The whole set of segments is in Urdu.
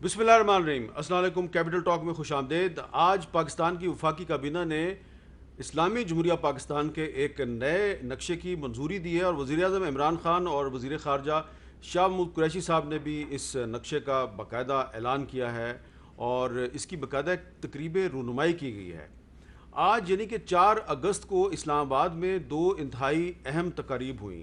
بسم اللہ الرحمن الرحیم۔ السلام علیکم، کیپٹل ٹاک میں خوش آمدید۔ آج پاکستان کی وفاقی کابینہ نے اسلامی جمہوریہ پاکستان کے ایک نئے نقشے کی منظوری دی ہے اور وزیر اعظم عمران خان اور وزیر خارجہ شاہ محمود قریشی صاحب نے بھی اس نقشے کا باقاعدہ اعلان کیا ہے اور اس کی باقاعدہ ایک تقریب رونمائی کی گئی ہے۔ آج یعنی کہ 4 اگست کو اسلام آباد میں 2 انتہائی اہم تقاریب ہوئیں۔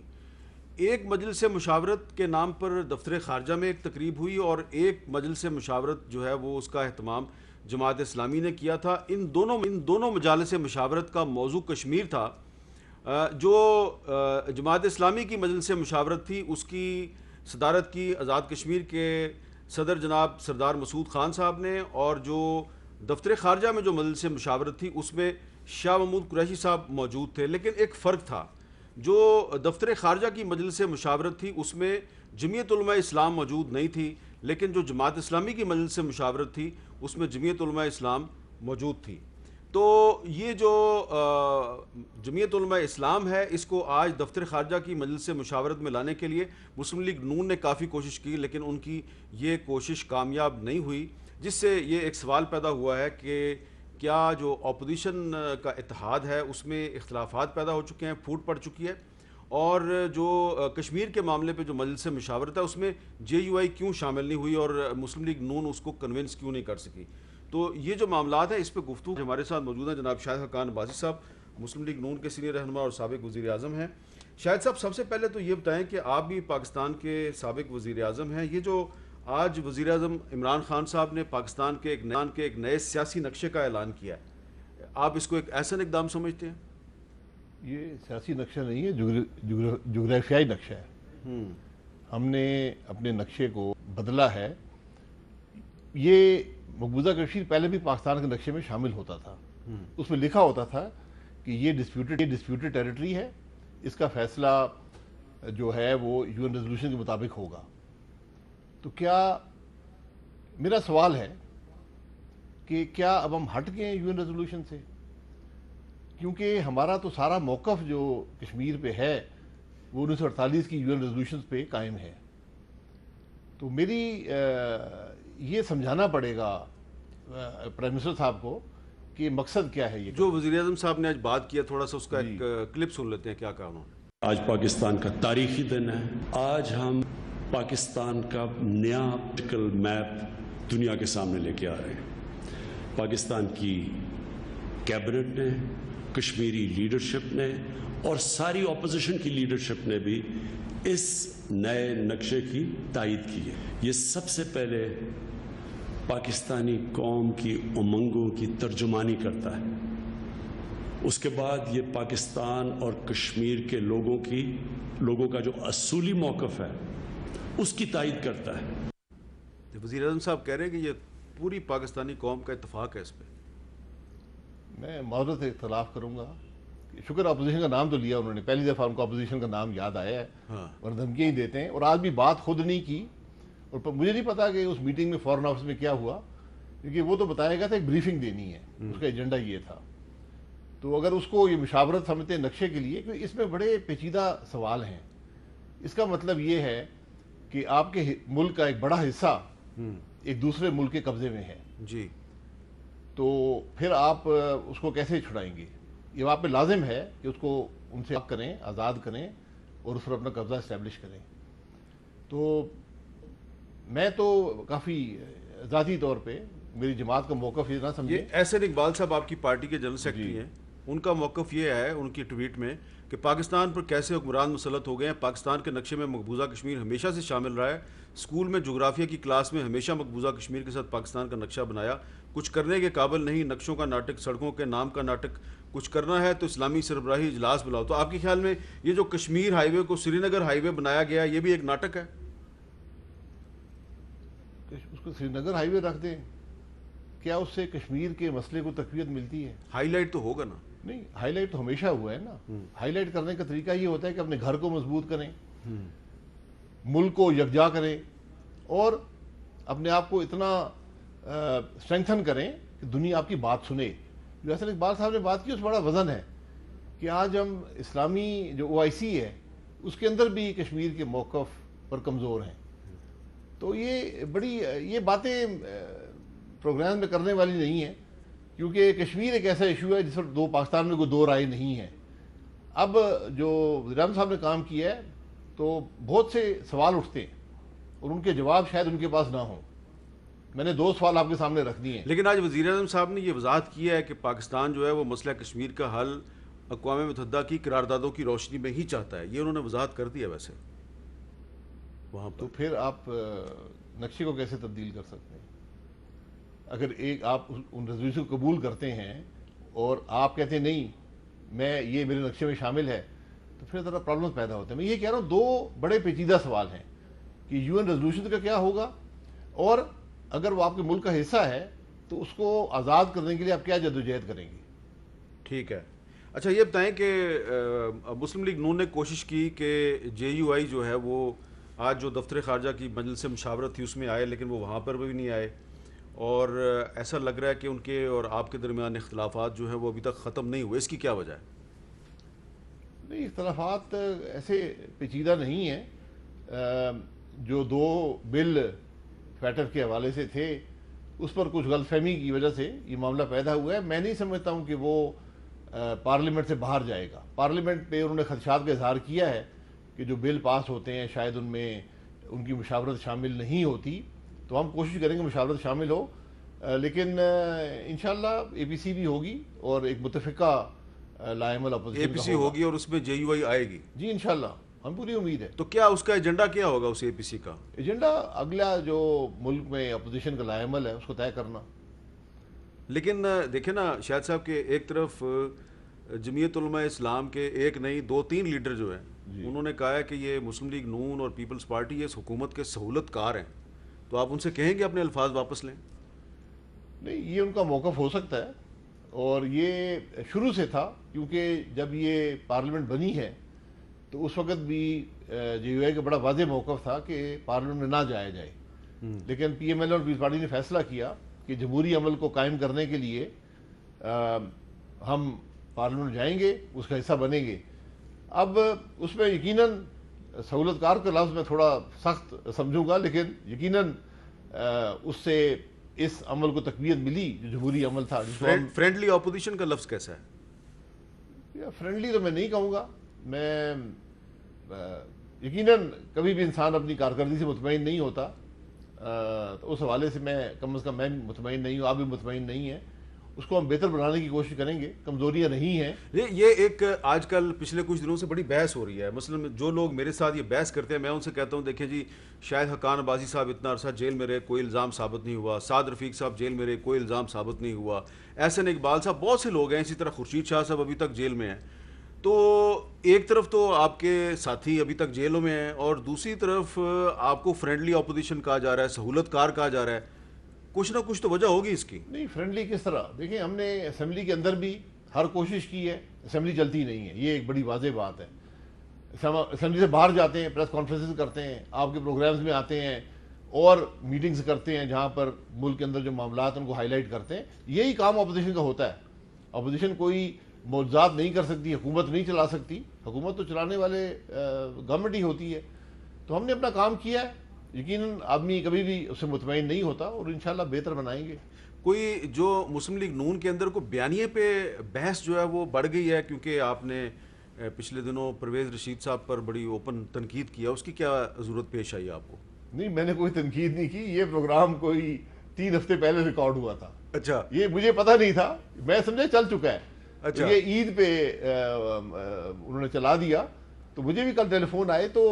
ایک مجلس مشاورت کے نام پر دفتر خارجہ میں ایک تقریب ہوئی اور ایک مجلس مشاورت جو ہے وہ اس کا اہتمام جماعت اسلامی نے کیا تھا۔ ان دونوں مجالس مشاورت کا موضوع کشمیر تھا۔ جو جماعت اسلامی کی مجلس مشاورت تھی اس کی صدارت کی آزاد کشمیر کے صدر جناب سردار مسعود خان صاحب نے، اور جو دفتر خارجہ میں جو مجلس مشاورت تھی اس میں شاہ محمود قریشی صاحب موجود تھے۔ لیکن ایک فرق تھا، جو دفتر خارجہ کی مجلس مشاورت تھی اس میں جمعیت علماء اسلام موجود نہیں تھی، لیکن جو جماعت اسلامی کی مجلس مشاورت تھی اس میں جمعیت علماء اسلام موجود تھی۔ تو یہ جو جمعیت علماء اسلام ہے اس کو آج دفتر خارجہ کی مجلس مشاورت میں لانے کے لیے مسلم لیگ نون نے کافی کوشش کی، لیکن ان کی یہ کوشش کامیاب نہیں ہوئی، جس سے یہ ایک سوال پیدا ہوا ہے کہ کیا جو اپوزیشن کا اتحاد ہے اس میں اختلافات پیدا ہو چکے ہیں، پھوٹ پڑ چکی ہے، اور جو کشمیر کے معاملے پہ جو مجلس مشاورت ہے اس میں جے یو آئی کیوں شامل نہیں ہوئی اور مسلم لیگ نون اس کو کنونس کیوں نہیں کر سکی۔ تو یہ جو معاملات ہیں اس پہ گفتگو ہمارے ساتھ موجود ہیں جناب شاہد حقان عباسی صاحب، مسلم لیگ نون کے سینئر رہنما اور سابق وزیر اعظم ہیں۔ شاہد صاحب، سب سے پہلے تو یہ بتائیں کہ آپ بھی پاکستان کے سابق وزیر اعظم ہیں، یہ جو آج وزیر اعظم عمران خان صاحب نے پاکستان کے ایک نئے سیاسی نقشے کا اعلان کیا ہے، آپ اس کو ایک احسن اقدام سمجھتے ہیں؟ یہ سیاسی نقشہ نہیں ہے، جغرافیائی نقشہ ہے۔ ہم نے اپنے نقشے کو بدلا ہے۔ یہ مقبوضہ کشمیر پہلے بھی پاکستان کے نقشے میں شامل ہوتا تھا، اس میں لکھا ہوتا تھا کہ یہ ڈسپیوٹڈ ٹیریٹری ہے، اس کا فیصلہ جو ہے وہ یو این ریزولوشن کے مطابق ہوگا۔ تو کیا میرا سوال ہے کہ کیا اب ہم ہٹ گئے ہیں یو این ریزولوشن سے؟ کیونکہ ہمارا تو سارا موقف جو کشمیر پہ ہے وہ 1948 کی یو این ریزولوشن پہ قائم ہے۔ تو میری یہ سمجھانا پڑے گا پرائم منسٹر صاحب کو کہ مقصد کیا ہے۔ یہ جو وزیر اعظم صاحب نے آج بات کیا، تھوڑا سا اس کا ایک کلپ سن لیتے ہیں، کیا کہا انہوں نے۔ آج پاکستان کا تاریخی دن ہے۔ آج ہم پاکستان کا نیا پولیٹیکل میپ دنیا کے سامنے لے کے آ رہے ہیں۔ پاکستان کی کیبنٹ نے، کشمیری لیڈرشپ نے اور ساری اپوزیشن کی لیڈرشپ نے بھی اس نئے نقشے کی تائید کی ہے۔ یہ سب سے پہلے پاکستانی قوم کی امنگوں کی ترجمانی کرتا ہے، اس کے بعد یہ پاکستان اور کشمیر کے لوگوں کا جو اصولی موقف ہے اس کی تائید کرتا ہے۔ وزیر اعظم صاحب کہہ رہے ہیں کہ یہ پوری پاکستانی قوم کا اتفاق ہے اس پہ۔ میں معذرت اختلاف کروں گا۔ شکر اپوزیشن کا نام تو لیا انہوں نے، پہلی دفعہ ان کو اپوزیشن کا نام یاد آیا ہے، اور دھمکیاں ہی دیتے ہیں، اور آج بھی بات خود نہیں کی، اور مجھے نہیں پتا کہ اس میٹنگ میں فورن آفس میں کیا ہوا، کیونکہ وہ تو بتایا گیا تھا ایک بریفنگ دینی ہے، اس کا ایجنڈا یہ تھا۔ تو اگر اس کو یہ مشاورت سمجھتے ہیں نقشے کے لیے، کیونکہ اس میں بڑے پیچیدہ سوال ہیں۔ اس کا مطلب یہ ہے کہ آپ کے ملک کا ایک بڑا حصہ ایک دوسرے ملک کے قبضے میں ہے جی، تو پھر آپ اس کو کیسے چھڑائیں گے؟ یہ آپ پہ لازم ہے کہ اس کو ان سے کریں، آزاد کریں اور اس پر اپنا قبضہ اسٹیبلش کریں۔ تو میں تو کافی ذاتی طور پہ میری جماعت کا موقف یہ نہ سمجھیں۔ یہ احسن اقبال صاحب آپ کی پارٹی کے جنرل سیکرٹری ہیں، ان کا موقف یہ ہے ان کی ٹویٹ میں کہ پاکستان پر کیسے حکمران مسلط ہو گئے ہیں، پاکستان کے نقشے میں مقبوضہ کشمیر ہمیشہ سے شامل رہا ہے، اسکول میں جغرافیہ کی کلاس میں ہمیشہ مقبوضہ کشمیر کے ساتھ پاکستان کا نقشہ بنایا، کچھ کرنے کے قابل نہیں، نقشوں کا ناٹک، سڑکوں کے نام کا ناٹک، کچھ کرنا ہے تو اسلامی سربراہی اجلاس بلاؤ۔ تو آپ کے خیال میں یہ جو کشمیر ہائی وے کو سری نگر ہائی وے بنایا گیا یہ بھی ایک ناٹک ہے؟ اس کو سری نگر ہائی وے رکھ دیں، کیا اس سے کشمیر کے مسئلے کو تقویت ملتی ہے؟ ہائی لائٹ تو ہوگا نا۔ نہیں، ہائی لائٹ تو ہمیشہ ہوا ہے نا۔ ہائی لائٹ کرنے کا طریقہ یہ ہوتا ہے کہ اپنے گھر کو مضبوط کریں، ملک کو یکجا کریں، اور اپنے آپ کو اتنا اسٹرینگتھن کریں کہ دنیا آپ کی بات سنے۔ جو احسن اقبال صاحب نے بات کی اس بڑا وزن ہے کہ آج ہم اسلامی جو او آئی سی ہے اس کے اندر بھی کشمیر کے موقف پر کمزور ہیں۔ تو یہ باتیں پروگرام میں کرنے والی نہیں ہیں، کیونکہ کشمیر ایک ایسا ایشو ہے جس پر پاکستان میں کوئی دو رائے نہیں ہے۔ اب جو وزیر اعظم صاحب نے کام کیا ہے تو بہت سے سوال اٹھتے ہیں اور ان کے جواب شاید ان کے پاس نہ ہوں۔ میں نے 2 سوال آپ کے سامنے رکھ دیے ہیں۔ لیکن آج وزیر اعظم صاحب نے یہ وضاحت کیا ہے کہ پاکستان جو ہے وہ مسئلہ کشمیر کا حل اقوام متحدہ کی قراردادوں کی روشنی میں ہی چاہتا ہے، یہ انہوں نے وضاحت کر دیا ویسے وہاں تو پر۔ پھر آپ نقشے کو کیسے تبدیل کر سکتے ہیں؟ اگر آپ ان ریزولوشن کو قبول کرتے ہیں اور آپ کہتے ہیں نہیں یہ میرے نقشے میں شامل ہے، تو پھر ذرا پرابلم پیدا ہوتے ہیں۔ میں یہ کہہ رہا ہوں 2 بڑے پیچیدہ سوال ہیں کہ یو این ریزولوشن کا کیا ہوگا، اور اگر وہ آپ کے ملک کا حصہ ہے تو اس کو آزاد کرنے کے لیے آپ کیا جدوجہد کریں گے۔ ٹھیک ہے، اچھا یہ بتائیں کہ مسلم لیگ نون نے کوشش کی کہ JUI جو ہے وہ آج جو دفتر خارجہ کی مجلس مشاورت تھی اس میں آئے، لیکن وہ وہاں پر بھی نہیں آئے، اور ایسا لگ رہا ہے کہ ان کے اور آپ کے درمیان اختلافات جو ہیں وہ ابھی تک ختم نہیں ہوئے، اس کی کیا وجہ ہے؟ نہیں، اختلافات ایسے پیچیدہ نہیں ہیں۔ جو 2 بل فیٹر کے حوالے سے تھے اس پر کچھ غلط فہمی کی وجہ سے یہ معاملہ پیدا ہوا ہے۔ میں نہیں سمجھتا ہوں کہ وہ پارلیمنٹ سے باہر جائے گا۔ پارلیمنٹ پہ انہوں نے خدشات کا اظہار کیا ہے کہ جو بل پاس ہوتے ہیں شاید ان میں ان کی مشاورت شامل نہیں ہوتی، تو ہم کوشش کریں گے مشاورت شامل ہو، لیکن انشاءاللہ APC بھی ہوگی اور ایک متفقہ لائحہ اپوزیشن APC ہوگی اور اس میں JUI آئے گی؟ جی انشاءاللہ، ہم پوری امید ہے۔ تو کیا اس کا ایجنڈا کیا ہوگا اس APC کا؟ ایجنڈا اگلا جو ملک میں اپوزیشن کا لائحہ عمل ہے اس کو طے کرنا۔ لیکن دیکھیں نا شاہد صاحب کہ ایک طرف جمعیت علماء اسلام کے ایک نہیں 2-3 لیڈر جو ہیں انہوں نے کہا ہے کہ یہ مسلم لیگ نون اور پیپلز پارٹی یہ اس حکومت کے سہولت کار ہیں، تو آپ ان سے کہیں گے اپنے الفاظ واپس لیں؟ نہیں، یہ ان کا موقف ہو سکتا ہے، اور یہ شروع سے تھا، کیونکہ جب یہ پارلیمنٹ بنی ہے تو اس وقت بھی JUI کا بڑا واضح موقف تھا کہ پارلیمنٹ میں نہ جایا جائے، لیکن PML اور پیپلز پارٹی نے فیصلہ کیا کہ جمہوری عمل کو قائم کرنے کے لیے ہم پارلیمنٹ جائیں گے، اس کا حصہ بنیں گے۔ اب اس میں یقیناً سہولت کار کا لفظ میں تھوڑا سخت سمجھوں گا، لیکن یقیناً اس سے اس عمل کو تقویت ملی جو جمہوری عمل تھا۔ فرینڈلی اپوزیشن کا لفظ کیسا ہے؟ فرینڈلی تو میں نہیں کہوں گا، میں یقیناً کبھی بھی انسان اپنی کارکردگی سے مطمئن نہیں ہوتا، تو اس حوالے سے میں کم از کم میں مطمئن نہیں ہوں، آپ بھی مطمئن نہیں ہیں، اس کو ہم بہتر بنانے کی کوشش کریں گے، کمزوریاں نہیں ہیں۔ یہ ایک آج کل پچھلے کچھ دنوں سے بڑی بحث ہو رہی ہے، مثلا جو لوگ میرے ساتھ یہ بحث کرتے ہیں میں ان سے کہتا ہوں دیکھیں جی شاہد حقان عباسی صاحب اتنا عرصہ جیل میں رہے، کوئی الزام ثابت نہیں ہوا، سعد رفیق صاحب جیل میں رہے، کوئی الزام ثابت نہیں ہوا، احسن اقبال صاحب، بہت سے لوگ ہیں، اسی طرح خورشید شاہ صاحب ابھی تک جیل میں ہیں۔ تو ایک طرف تو آپ کے ساتھی ابھی تک جیلوں میں ہیں اور دوسری طرف آپ کو فرینڈلی اپوزیشن کہا جا رہا ہے، سہولت کار کہا جا رہا ہے، کچھ نہ کچھ تو وجہ ہوگی اس کی۔ نہیں، فرینڈلی کس طرح؟ دیکھیں ہم نے اسمبلی کے اندر بھی ہر کوشش کی ہے، اسمبلی چلتی نہیں ہے، یہ ایک بڑی واضح بات ہے۔ اسمبلی سے باہر جاتے ہیں، پریس کانفرنسز کرتے ہیں، آپ کے پروگرامز میں آتے ہیں اور میٹنگز کرتے ہیں جہاں پر ملک کے اندر جو معاملات ان کو ہائی لائٹ کرتے ہیں، یہی کام اپوزیشن کا ہوتا ہے۔ اپوزیشن کوئی معجزات نہیں کر سکتی، حکومت نہیں چلا سکتی، حکومت تو چلانے والے گورنمنٹ ہی ہوتی ہے۔ تو ہم نے اپنا کام کیا ہے، یقیناً آدمی کبھی بھی اس سے مطمئن نہیں ہوتا، اور انشاءاللہ بہتر بنائیں گے۔ کوئی جو مسلم لیگ نون کے اندر کو بیانیے پہ بحث جو ہے وہ بڑھ گئی ہے، کیونکہ آپ نے پچھلے دنوں پرویز رشید صاحب پر بڑی اوپن تنقید کیا، اس کی کیا ضرورت پیش آئی آپ کو؟ نہیں، میں نے کوئی تنقید نہیں کی، یہ پروگرام کوئی 3 ہفتے پہلے ریکارڈ ہوا تھا۔ اچھا، یہ مجھے پتہ نہیں تھا، میں سمجھے چل چکا ہے۔ اچھا، یہ عید پہ انہوں نے چلا دیا، تو مجھے بھی کل ٹیلی فون آئے، تو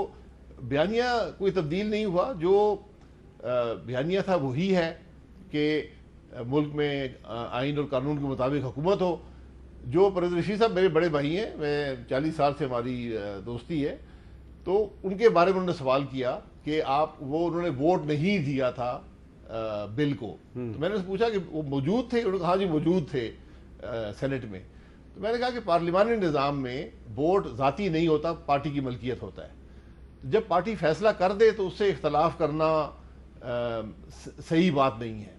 بیانیہ کوئی تبدیل نہیں ہوا، جو بیانیہ تھا وہی ہے کہ ملک میں آئین اور قانون کے مطابق حکومت ہو۔ جو پرویز رشید صاحب میرے بڑے بھائی ہیں، میں 40 سال سے ہماری دوستی ہے، تو ان کے بارے میں انہوں نے سوال کیا کہ انہوں نے ووٹ نہیں دیا تھا بل کو، تو میں نے پوچھا کہ وہ موجود تھے؟ انہوں نے کہا ہاں جی موجود تھے سینٹ میں۔ تو میں نے کہا کہ پارلیمانی نظام میں ووٹ ذاتی نہیں ہوتا، پارٹی کی ملکیت ہوتا ہے، جب پارٹی فیصلہ کر دے تو اس سے اختلاف کرنا صحیح بات نہیں ہے،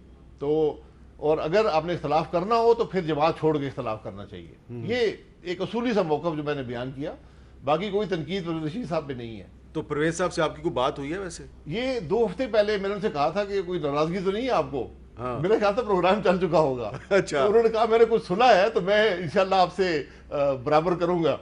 اور اگر آپ نے اختلاف کرنا ہو تو پھر جماعت چھوڑ کے اختلاف کرنا چاہیے۔ یہ ایک اصولی سا موقف جو میں نے بیان کیا، باقی کوئی تنقید رشید صاحب پہ نہیں ہے۔ تو پرویز صاحب سے آپ کی کوئی بات ہوئی ہے ویسے؟ یہ 2 ہفتے پہلے میں نے ان سے کہا تھا کہ کوئی ناراضگی تو نہیں ہے آپ کو؟ ہاں میرا خیال تھا پروگرام چل چکا ہوگا. اچھا انہوں نے کہا میں نے کچھ سنا ہے تو میں انشاءاللہ آپ سے برابر کروں گا.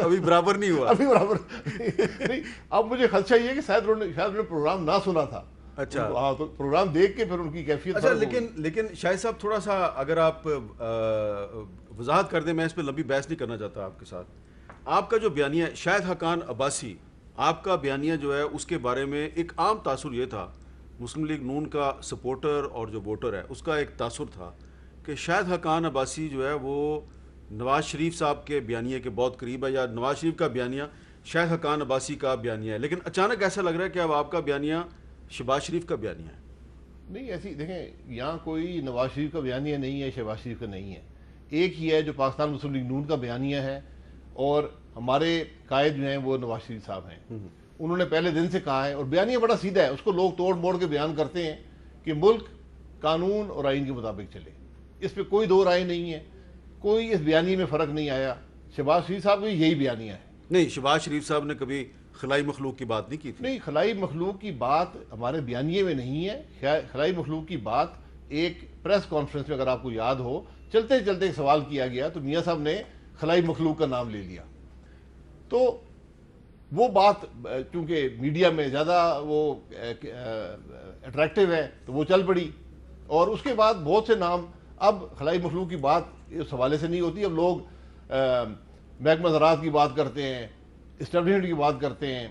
ابھی برابر نہیں ہوا؟ ابھی برابر نہیں. اب مجھے خدشہ یہ ہے کہ شاید انہوں نے پروگرام نہ سنا تھا. اچھا ہاں تو پروگرام دیکھ کے پھر ان کی کیفیت. اچھا لیکن شاہد صاحب تھوڑا سا اگر آپ وضاحت کر دیں، میں اس پہ لمبی بحث نہیں کرنا چاہتا آپ کے ساتھ. آپ کا جو بیانیہ شاہد حقان عباسی، آپ کا بیانیہ جو ہے اس کے بارے میں ایک عام تاثر یہ تھا، مسلم لیگ نون کا سپورٹر اور جو ووٹر ہے اس کا ایک تاثر تھا کہ شاہد حقان عباسی جو ہے وہ نواز شریف صاحب کے بیانیے کے بہت قریب ہے، یا نواز شریف کا بیانیہ شاہد حقان عباسی کا بیانیہ ہے. لیکن اچانک ایسا لگ رہا ہے کہ اب آپ کا بیانیہ شہباز شریف کا بیانیہ ہے. نہیں ایسی دیکھیں، یہاں کوئی نواز شریف کا بیانیہ نہیں ہے، شہباز شریف کا نہیں ہے. ایک ہی ہے جو پاکستان مسلم لیگ نون کا بیانیہ ہے، اور ہمارے قائد جو ہیں وہ نواز شریف صاحب ہیں. انہوں نے پہلے دن سے کہا ہے، اور بیانیہ بڑا سیدھا ہے، اس کو لوگ توڑ موڑ کے بیان کرتے ہیں کہ ملک قانون اور آئین کے مطابق چلے. اس پہ کوئی دو رائے نہیں ہے، کوئی اس بیانیے میں فرق نہیں آیا. شہباز شریف صاحب کا یہی بیانیہ ہے. نہیں، شہباز شریف صاحب نے کبھی خلائی مخلوق کی بات نہیں کی تھی. نہیں، خلائی مخلوق کی بات ہمارے بیانیے میں نہیں ہے. خلائی مخلوق کی بات ایک پریس کانفرنس میں اگر آپ کو یاد ہو، چلتے چلتے ایک سوال کیا گیا تو میاں صاحب نے خلائی مخلوق کا نام لے لیا. تو وہ بات چونکہ میڈیا میں زیادہ وہ اٹریکٹیو ہے تو وہ چل پڑی، اور اس کے بعد بہت سے نام. اب خلائی مخلوق کی بات اس حوالے سے نہیں ہوتی. اب لوگ محکمہ زراعت کی بات کرتے ہیں، اسٹیبلشمنٹ کی بات کرتے ہیں،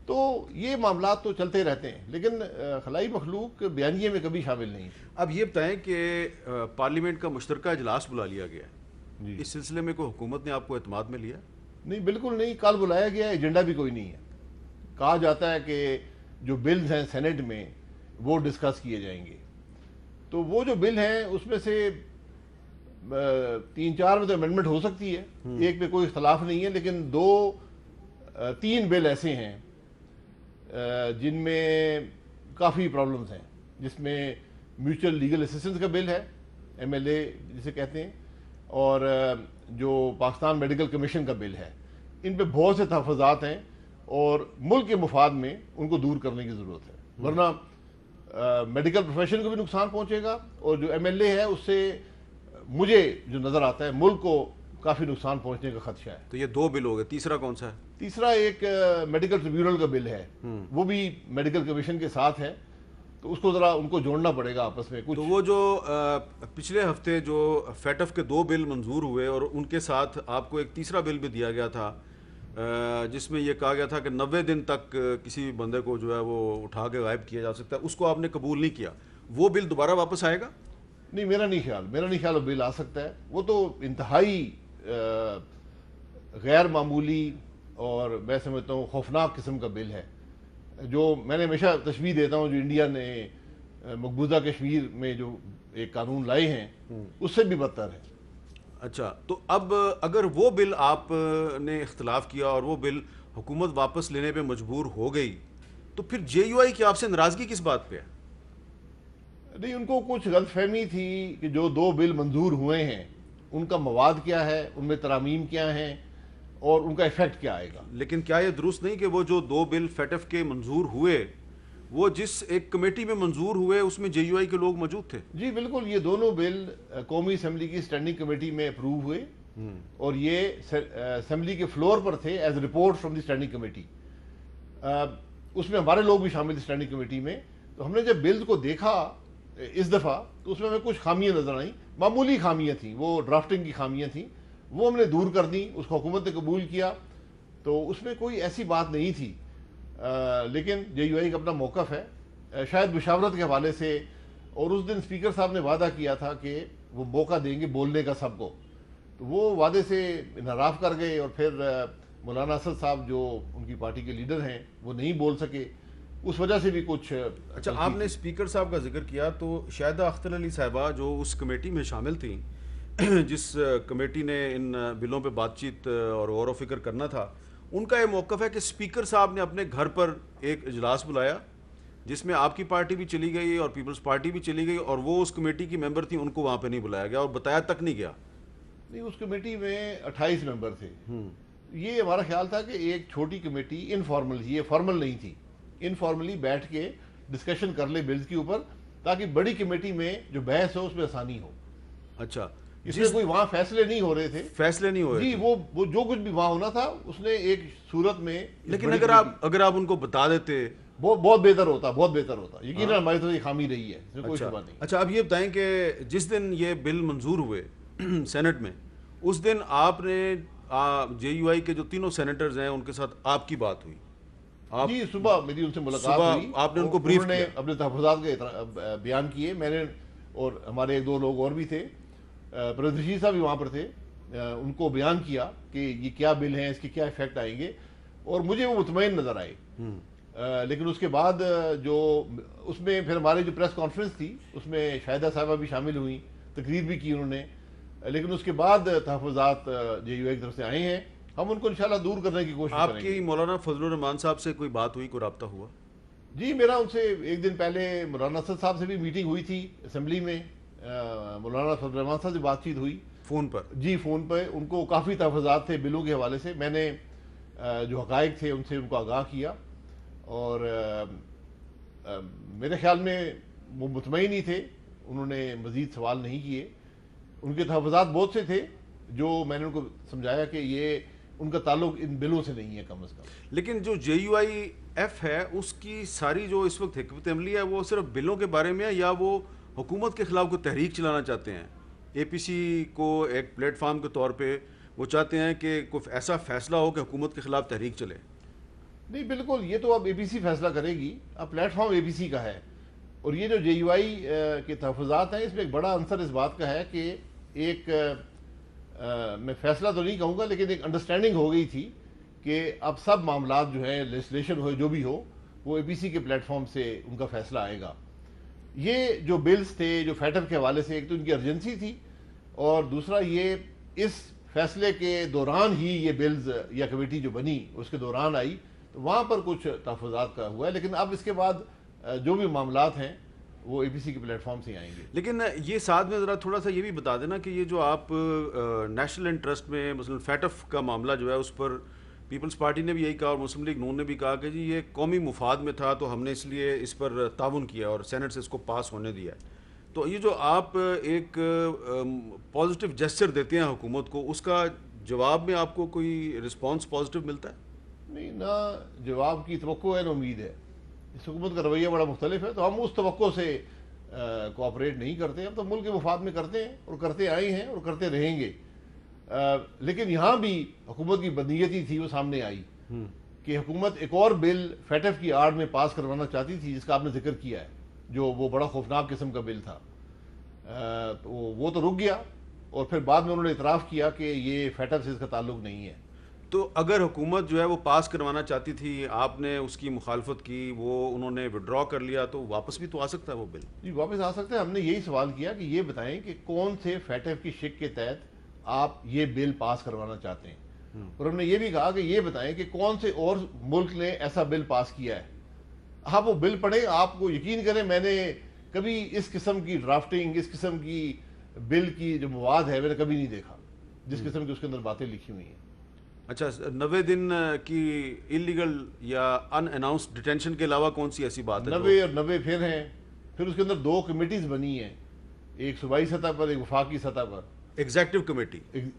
تو یہ معاملات تو چلتے رہتے ہیں، لیکن خلائی مخلوق بیانیے میں کبھی شامل نہیں. اب یہ بتائیں کہ پارلیمنٹ کا مشترکہ اجلاس بلا لیا گیا ہے، جی اس سلسلے میں کوئی حکومت نے آپ کو اعتماد میں لیا؟ نہیں، بالکل نہیں. کل بلایا گیا، ایجنڈا بھی کوئی نہیں ہے. کہا جاتا ہے کہ جو بلز ہیں سینٹ میں وہ ڈسکس کیے جائیں گے. تو وہ جو بل ہیں اس میں سے 3-4 میں تو امینڈمنٹ ہو سکتی ہے، ایک پہ کوئی اختلاف نہیں ہے، لیکن 2-3 بل ایسے ہیں جن میں کافی پرابلمز ہیں. جس میں میوچل لیگل اسسٹنس کا بل ہے، MLA جسے کہتے ہیں، اور جو پاکستان میڈیکل کمیشن کا بل ہے. ان پہ بہت سے تحفظات ہیں اور ملک کے مفاد میں ان کو دور کرنے کی ضرورت ہے، ورنہ میڈیکل پروفیشن کو بھی نقصان پہنچے گا، اور جو MLA ہے اس سے مجھے جو نظر آتا ہے ملک کو کافی نقصان پہنچنے کا خدشہ ہے. تو یہ 2 بل ہو گئے، تیسرا کون سا ہے؟ تیسرا ایک میڈیکل ٹریبیونل کا بل ہے، وہ بھی میڈیکل کمیشن کے ساتھ ہے، تو اس کو ذرا ان کو جوڑنا پڑے گا آپس میں. کچھ تو وہ جو پچھلے ہفتے جو فیٹف کے 2 بل منظور ہوئے، اور ان کے ساتھ آپ کو ایک تیسرا بل بھی دیا گیا تھا جس میں یہ کہا گیا تھا کہ 90 دن تک کسی بندے کو جو ہے وہ اٹھا کے غائب کیا جا سکتا ہے، اس کو آپ نے قبول نہیں کیا. وہ بل دوبارہ واپس آئے گا؟ نہیں، میرا نہیں خیال وہ بل آ سکتا ہے. وہ تو انتہائی غیر معمولی اور میں سمجھتا ہوں خوفناک قسم کا بل ہے، جو میں نے ہمیشہ تشبیہ دیتا ہوں جو انڈیا نے مقبوضہ کشمیر میں جو ایک قانون لائے ہیں اس سے بھی بدتر ہے. اچھا، تو اب اگر وہ بل آپ نے اختلاف کیا اور وہ بل حکومت واپس لینے پہ مجبور ہو گئی، تو پھر JUI کی آپ سے ناراضگی کس بات پہ ہے؟ نہیں، ان کو کچھ غلط فہمی تھی کہ جو 2 بل منظور ہوئے ہیں ان کا مواد کیا ہے، ان میں ترامیم کیا ہیں، اور ان کا ایفیکٹ کیا آئے گا. لیکن کیا یہ درست نہیں کہ وہ جو 2 بل فیٹف کے منظور ہوئے وہ جس ایک کمیٹی میں منظور ہوئے اس میں JUI کے لوگ موجود تھے؟ جی بالکل، یہ دونوں بل قومی اسمبلی کی اسٹینڈنگ کمیٹی میں اپروو ہوئے، اور یہ اسمبلی کے فلور پر تھے as report from the standing committee. اس میں ہمارے لوگ بھی شامل تھے اسٹینڈنگ کمیٹی میں. تو ہم نے جب بلز کو دیکھا اس دفعہ تو اس میں ہمیں کچھ خامیاں نظر آئیں، معمولی خامیاں تھیں، وہ ڈرافٹنگ کی خامیاں تھیں، وہ ہم نے دور کر دیں. اس کو حکومت نے قبول کیا، تو اس میں کوئی ایسی بات نہیں تھی. لیکن JUI کا اپنا موقف ہے، شاید مشاورت کے حوالے سے. اور اس دن اسپیکر صاحب نے وعدہ کیا تھا کہ وہ موقع دیں گے بولنے کا سب کو، تو وہ وعدے سے انحراف کر گئے، اور پھر مولانا اسد صاحب جو ان کی پارٹی کے لیڈر ہیں وہ نہیں بول سکے، اس وجہ سے بھی کچھ. اچھا، آپ نے اسپیکر صاحب کا ذکر کیا، تو شاہدہ اختر علی صاحبہ جو اس کمیٹی میں شامل تھیں جس کمیٹی نے ان بلوں پہ بات چیت اور غور و فکر کرنا تھا، ان کا یہ موقف ہے کہ اسپیکر صاحب نے اپنے گھر پر ایک اجلاس بلایا جس میں آپ کی پارٹی بھی چلی گئی اور پیپلز پارٹی بھی چلی گئی، اور وہ اس کمیٹی کی ممبر تھیں، ان کو وہاں پہ نہیں بلایا گیا اور بتایا تک نہیں گیا. نہیں، اس کمیٹی میں 28 ممبر تھے، یہ ہمارا خیال تھا کہ ایک چھوٹی کمیٹی انفارمل تھی، یہ فارمل نہیں تھی، انفارملی بیٹھ کے ڈسکشن کر لے بلز کے اوپر، تاکہ بڑی کمیٹی میں جو بحث ہو اس میں آسانی ہو. اچھا اس میں کوئی وہاں فیصلے نہیں ہو رہے تھے، فیصلے نہیں ہوئے جی وہ جو کچھ بھی وہاں ہونا تھا اس نے ایک صورت میں. لیکن اگر آپ ان کو بتا دیتے بہت بہتر ہوتا، بہت بہتر ہوتا. یقیناً ہماری طرف یہ خامی رہی ہے، اس میں کوئی شبہ نہیں. اچھا اب یہ بتائیں کہ جس دن یہ بل منظور ہوئے سینٹ میں، اس دن آپ نے جے یو آئی کے جو تینوں سینیٹرز ہیں ان کے ساتھ آپ کی بات ہوئی؟ جی صبح میری ان سے ملاقات ہوئی، آپ نے ان کو بریف انہوں نے کیا؟ اپنے تحفظات کے بیان کیے. میں نے اور ہمارے ایک دو لوگ اور بھی تھے، پروفیسر رشید صاحب بھی وہاں پر تھے، ان کو بیان کیا کہ یہ کیا بل ہیں، اس کے کیا ایفیکٹ آئیں گے، اور مجھے وہ مطمئن نظر آئے. لیکن اس کے بعد جو اس میں پھر ہماری جو پریس کانفرنس تھی اس میں شاہدہ صاحبہ بھی شامل ہوئیں، تقریر بھی کی انہوں نے. لیکن اس کے بعد تحفظات جے یو آئی کی طرف سے آئے ہیں، ہم ان کو انشاءاللہ دور کرنے کی کوشش کریں گے. آپ کی مولانا فضل الرحمان صاحب سے کوئی بات ہوئی، کوئی رابطہ ہوا؟ جی میرا ان سے ایک دن پہلے مولانا اسد صاحب سے بھی میٹنگ ہوئی تھی اسمبلی میں، مولانا فضل الرحمان صاحب سے بات چیت ہوئی فون پر؟ جی فون پہ. ان کو کافی تحفظات تھے بلوں کے حوالے سے، میں نے جو حقائق تھے ان سے ان کو آگاہ کیا، اور میرے خیال میں وہ مطمئن ہی تھے، انہوں نے مزید سوال نہیں کیے. ان کے تحفظات بہت سے تھے جو میں نے ان کو سمجھایا کہ یہ ان کا تعلق ان بلوں سے نہیں ہے کم از کم. لیکن جو جے یو آئی ایف ہے اس کی ساری جو اس وقت حکمت عملی ہے وہ صرف بلوں کے بارے میں ہے، یا وہ حکومت کے خلاف کوئی تحریک چلانا چاہتے ہیں؟ اے پی سی کو ایک پلیٹ فارم کے طور پہ وہ چاہتے ہیں کہ کوئی ایسا فیصلہ ہو کہ حکومت کے خلاف تحریک چلے؟ نہیں بالکل، یہ تو اب اے پی سی فیصلہ کرے گی. اب پلیٹ فارم اے پی سی کا ہے، اور یہ جو جے یو آئی کے تحفظات ہیں اس میں ایک بڑا عنصر اس بات کا ہے کہ ایک میں فیصلہ تو نہیں کہوں گا لیکن ایک انڈرسٹینڈنگ ہو گئی تھی کہ اب سب معاملات جو ہیں لیجسلیشن ہو جو بھی ہو وہ اے پی سی کے پلیٹ فارم سے ان کا فیصلہ آئے گا. یہ جو بلز تھے جو فیٹر کے حوالے سے، ایک تو ان کی ارجنسی تھی، اور دوسرا یہ اس فیصلے کے دوران ہی یہ بلز یا کمیٹی جو بنی اس کے دوران آئی، تو وہاں پر کچھ تحفظات کا ہوا ہے. لیکن اب اس کے بعد جو بھی معاملات ہیں وہ اے پی سی کے پلیٹ فارم سے آئیں گے. لیکن یہ ساتھ میں ذرا تھوڑا سا یہ بھی بتا دینا کہ یہ جو آپ نیشنل انٹرسٹ میں مثلا فیٹف کا معاملہ جو ہے اس پر پیپلز پارٹی نے بھی یہی کہا اور مسلم لیگ نون نے بھی کہا کہ جی یہ قومی مفاد میں تھا تو ہم نے اس لیے اس پر تعاون کیا اور سینٹ سے اس کو پاس ہونے دیا ہے. تو یہ جو آپ ایک پازیٹیو جیسچر دیتے ہیں حکومت کو، اس کا جواب میں آپ کو کوئی رسپانس پازیٹیو ملتا ہے؟ نہیں، نہ جواب کی توقع ہے نہ امید ہے. اس حکومت کا رویہ بڑا مختلف ہے، تو ہم اس توقع سے کوآپریٹ نہیں کرتے. ہم تو ملک کے مفاد میں کرتے ہیں اور کرتے آئے ہیں اور کرتے رہیں گے. لیکن یہاں بھی حکومت کی بدنیتی تھی وہ سامنے آئی کہ حکومت ایک اور بل فیٹف کی آڑ میں پاس کروانا چاہتی تھی جس کا آپ نے ذکر کیا ہے، جو وہ بڑا خوفناک قسم کا بل تھا. وہ تو رک گیا، اور پھر بعد میں انہوں نے اعتراف کیا کہ یہ فیٹف سے اس کا تعلق نہیں ہے. تو اگر حکومت جو ہے وہ پاس کروانا چاہتی تھی، آپ نے اس کی مخالفت کی، وہ انہوں نے وڈرا کر لیا، تو واپس بھی تو آ سکتا ہے وہ بل؟ جی واپس آ سکتے ہیں. ہم نے یہی سوال کیا کہ یہ بتائیں کہ کون سے فیٹف کی شک کے تحت آپ یہ بل پاس کروانا چاہتے ہیں، اور ہم نے یہ بھی کہا کہ یہ بتائیں کہ کون سے اور ملک نے ایسا بل پاس کیا ہے. آپ وہ بل پڑھیں، آپ کو یقین کریں میں نے کبھی اس قسم کی ڈرافٹنگ، اس قسم کی بل کی جو مواد ہے میں نے کبھی نہیں دیکھا جس قسم کی اس کے اندر باتیں لکھی ہوئی ہیں. اچھا 90 دن کی انلیگل یا ان اناؤنس ڈیٹینشن کے علاوہ کون سی ایسی بات ہے؟ 90 اور 90 پھر ہیں. پھر اس کے اندر 2 کمیٹیز بنی ہیں، ایک صوبائی سطح پر ایک وفاقی سطح پر، ایگزیکٹو کمیٹی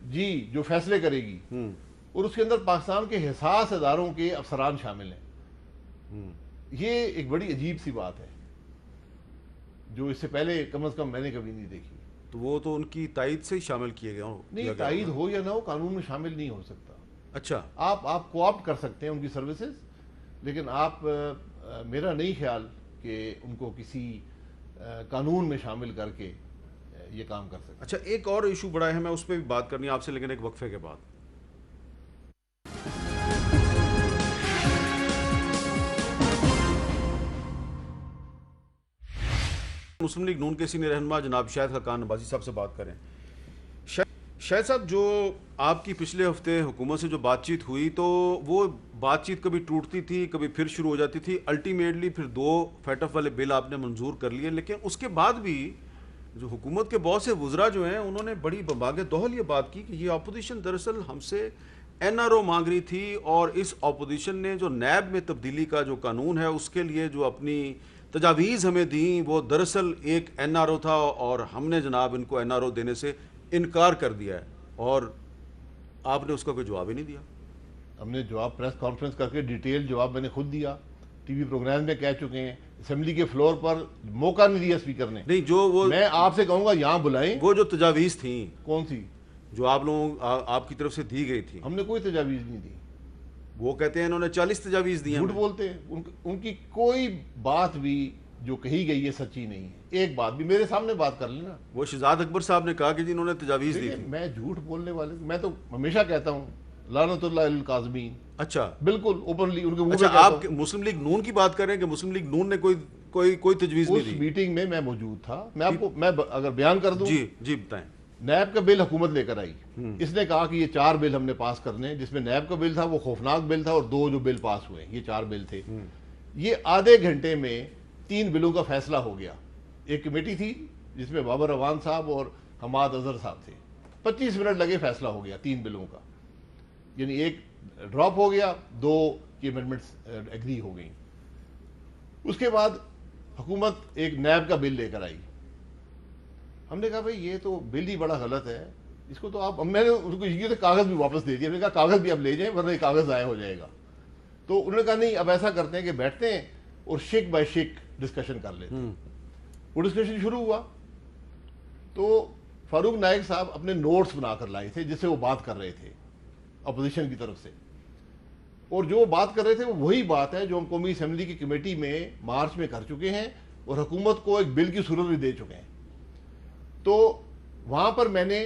جی جو فیصلے کرے گی، اور اس کے اندر پاکستان کے حساس اداروں کے افسران شامل ہیں. یہ ایک بڑی عجیب سی بات ہے جو اس سے پہلے کم از کم میں نے کبھی نہیں دیکھی. تو وہ تو ان کی تائید سے ہی شامل کیے گئے ہوں؟ نہیں، تائید ہو یا نہ ہو قانون میں شامل نہیں ہو سکتا. اچھا آپ کوآپٹ کر سکتے ہیں ان کی سروسز، لیکن آپ میرا نہیں خیال کہ ان کو کسی قانون میں شامل کر کے یہ کام کر سکتے. اچھا ایک اور ایشو بڑا ہے، میں اس پہ بھی بات کرنی ہے آپ سے، لیکن ایک وقفے کے بعد. مسلم لیگ نون کے سینئر رہنما جناب شاہد خاقان نبازی صاحب سے بات کریں. شاہد صاحب، جو آپ کی پچھلے ہفتے حکومت سے جو بات چیت ہوئی تو وہ بات چیت کبھی ٹوٹتی تھی کبھی پھر شروع ہو جاتی تھی. الٹیمیٹلی پھر 2 فیٹف والے بل آپ نے منظور کر لیے، لیکن اس کے بعد بھی جو حکومت کے بہت سے وزراء جو ہیں انہوں نے بڑی بمباغ دوہل یہ بات کی کہ یہ اپوزیشن دراصل ہم سے NRO مانگ رہی تھی، اور اس اپوزیشن نے جو نیب میں تبدیلی کا جو قانون ہے اس کے لیے جو اپنی تجاویز ہمیں دیں وہ دراصل ایک NRO تھا، اور ہم نے جناب ان کو NRO دینے سے انکار کر دیا ہے، اور آپ نے اس کا کوئی جواب ہی نہیں دیا۔ ہم نے جواب پریس کانفرنس کر کے ڈیٹیل جواب میں نے خود دیا، ٹی وی پروگرام میں کہہ چکے ہیں، اسمبلی کے فلور پر موقع نہیں دیا اسپیکر نے۔ نہیں، جو وہ میں آپ سے کہوں گا یہاں بلائیں۔ وہ جو تجاویز تھیں کون سی؟ جو آپ لوگوں آپ کی طرف سے دی گئی تھی، ہم نے کوئی تجاویز نہیں دی۔ وہ کہتے ہیں انہوں نے 40 تجاویز دی ہیں۔ جھوٹ بولتے ہیں، ان کی کوئی بات بھی جو کہی گئی ہے سچی نہیں ہے، ایک بات بھی میرے سامنے بات کر لینا۔ وہ شہزاد اکبر صاحب نے کہا کہ جی انہوں نے تجاویز دی تھی۔ میں جھوٹ بولنے والے، میں تو ہمیشہ کہتا ہوں لعنت اللہ علی الکاذبین، اچھا بالکل اوپنلی ان کے منہ پہ اچھا، کہتا آپ ہوں۔ مسلم لیگ نون کی بات کر رہے ہیں کہ مسلم لیگ نون نے کوئی تجویز نہیں اس دی؟ میٹنگ میں میں موجود تھا، میں آپ کو میں اگر بیان کر دوں، جی بتائیں۔ نیب کا بل حکومت لے کر آئی، اس نے کہا کہ یہ 4 بل ہم نے پاس کرنے ہیں، جس میں نیب کا بل تھا وہ خوفناک بل تھا، اور 2 جو بل پاس ہوئے، یہ 4 بل تھے۔ یہ آدھے گھنٹے میں 3 بلوں کا فیصلہ ہو گیا۔ ایک کمیٹی تھی جس میں بابر روان صاحب اور حماد اظہر صاحب تھے، 25 منٹ لگے، فیصلہ ہو گیا 3 بلوں کا، یعنی ایک ڈراپ ہو گیا، 2 کی امینڈمنٹس ایگری ہو گئیں۔ اس کے بعد حکومت ایک نیب کا بل لے کر آئی۔ ہم نے کہا بھئی یہ تو بل ہی بڑا غلط ہے، اس کو تو آپ، میں نے ان کو یہ کاغذ بھی واپس دے دیا، میں نے کہا کاغذ بھی اب لے جائیں ورنہ یہ کاغذ ضائع ہو جائے گا۔ تو انہوں نے کہا نہیں، اب ایسا کرتے ہیں کہ بیٹھتے ہیں اور شک بائی شک ڈسکشن کر لیتے ہیں۔ وہ ڈسکشن شروع ہوا تو فاروق نائک صاحب اپنے نوٹس بنا کر لائے تھے جس سے وہ بات کر رہے تھے اپوزیشن کی طرف سے، اور جو وہ بات کر رہے تھے وہ وہی بات ہے جو ہم قومی اسمبلی کی کمیٹی میں مارچ میں کر چکے ہیں اور حکومت کو ایک بل کی صورت بھی دے چکے ہیں۔ تو وہاں پر میں نے